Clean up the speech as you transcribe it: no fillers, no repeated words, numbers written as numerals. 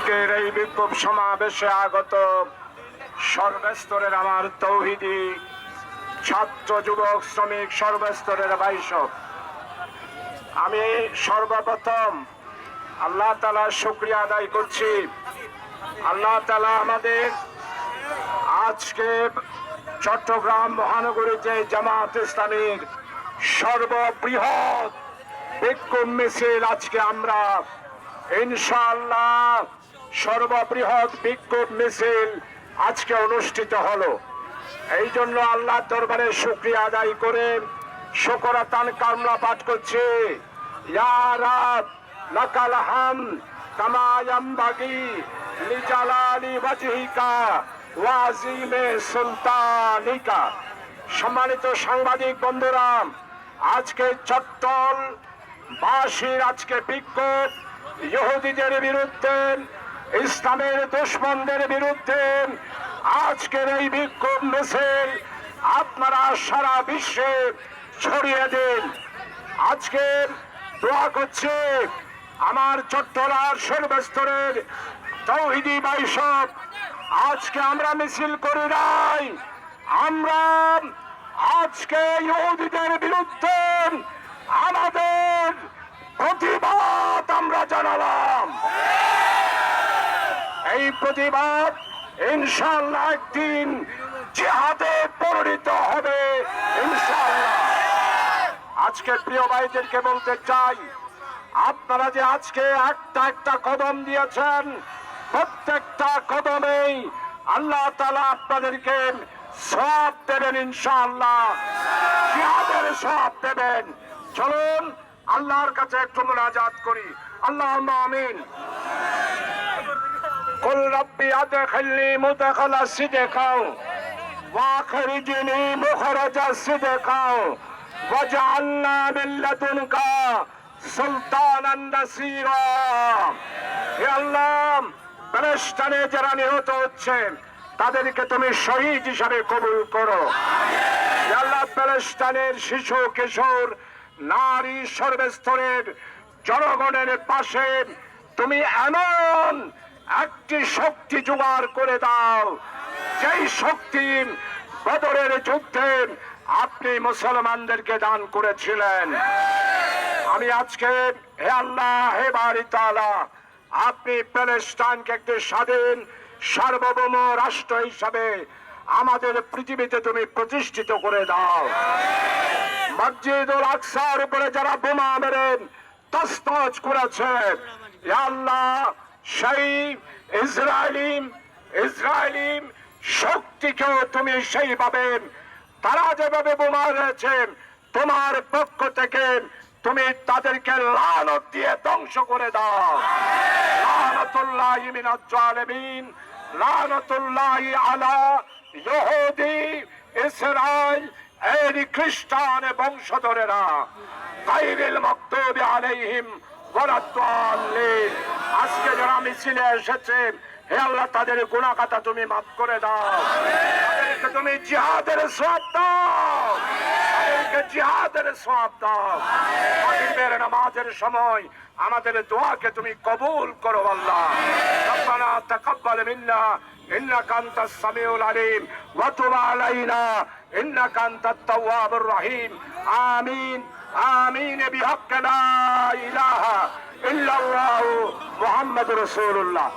আজকের এই বিক্ষোভ সমাবেশে আগত সর্বস্তরের আমার তৌহিদি ছাত্র যুবক শ্রমিক সর্বস্তরের ভাইসব, আমি সর্বপ্রথম আল্লাহ তাআলার শুকরিয়া আদায় করছি। আল্লাহ তাআলা আমাদের আজকে চট্টগ্রাম মহানগরীতে জামাত ইসলামীর সর্ববৃহৎ বিক্ষোভ মিছিল আজকে আমরা ইনশাআল্লাহ সর্ববৃহৎ বিক্ষোভ মিছিল আজকে অনুষ্ঠিত হলো। এই জন্য আল্লাহর দরবারে শুকরিয়া আদায় করে শুকরাতান কামনা পাঠ করছি। ইয়া রাব লাকাল হামদ কামা ইয়ানবাগি লিজালালি ওয়াজহিকা ওয়া আযীমি সুলতানিকা। সম্মানিত সাংবাদিক বন্ধুরা, আজকে চট্টল বাসীর আজকে বিক্ষোভ ইহুদিদের বিরুদ্ধে, ইসলামের দুশমনদের বিরুদ্ধে আজকের এই বিক্ষোভ মিছিল আপনারা সারা বিশ্বে ছড়িয়ে দিন। আজকে দোয়া করছে আমার চট্টলার সর্বস্তরের তৌহিদি ভাইসব, আজকে আমরা মিছিল করি নাই, আমরা আজকে ইহুদিদের বিরুদ্ধে আমাদের প্রতিবাদ আমরা জানালাম। এই প্রতিবাদ ইনশাআল্লাহ একদিন জিহাদে পরিণত হবে ইনশাআল্লাহ। আজকে প্রিয় ভাইদেরকে বলতে চাই, আপনারা যে আজকে একটা একটা কদম দিয়েছেন, প্রত্যেকটা কদমেই আল্লাহ তাআলা আপনাদেরকে সওয়াব দেবেন ইনশাআল্লাহ, জিহাদের সওয়াব দেবেন। চলুন আল্লাহর কাছে একটু মুনাজাত করি। আল্লাহুম্মা আমিন। কুল রাব্বি আদখিলনি মুদখালা সিদকাও ওয়া আখরিজনি মুখরাজা সিদকাও ওয়াজআলনা মিন লাদুনকা সুলতানান নাসীরা। হে আল্লাহ, প্যালেস্টাইনে যারা নিহত হচ্ছেন তাদেরকে তুমি শহীদ হিসাবে কবুল করো। হে আল্লাহ, প্যালেস্টাইনের শিশু কিশোর নারী সর্বস্তরের জনগণের পাশে তুমি এমন একটি শক্তি জোগাড় করে দাও, যেই শক্তি বদরের যুদ্ধে আপনি মুসলমানদেরকে দান করেছিলেন। আমি আজকে হে আল্লাহ, হে বারি তাআলা, আপনি প্যালেস্টাইনকে একটি স্বাধীন সার্বভৌম রাষ্ট্র হিসাবে আমাদের পৃথিবীতে তুমি প্রতিষ্ঠিত করে দাও। মসজিদুল আকসার উপরে যারা বোমা মেরে তছনছ করেছে, ইয়া আল্লাহ, সেই ইসরায়েলি শক্তিকেও তুমি সেইভাবে তারা যেভাবে বোমা মেরেছে তোমার পক্ষ থেকে তুমি তাদেরকে লানত দিয়ে ধ্বংস করে দাও। লানাতুল্লাহি মিনাজ জালিমিন, লানাতুল্লাহি আলা ইহুদি ইসরাইল, এই খ্রিস্টান বংশধরেরা, গায়রিল মাগদুবি আলাইহিম ওয়ালাদ-দাল্লিন। আজকে যারা মিছিলে এসেছে, হে আল্লাহ, তাদের গুনাহ খাতা তুমি মাফ করে দাও, তাদেরকে তুমি জিহাদের সওয়াব দাও, তাদেরকে জিহাদের সওয়াব দাও। মাগরিবের নামাজের সময় আমাদের দোয়াকে তুমি কবুল করো আল্লাহ। রব্বানা তাকাব্বাল মিন্না ইন্নাকা আনতাস সামিউল আলিম ওয়া তুব আলাইনা ইন্নাকা আনতাত তাওয়াবুর রহিম। আমিন আমিন বিহাক্কি লা ইলাহা ইল্লাল্লাহু মুহাম্মাদুর রাসূলুল্লাহ।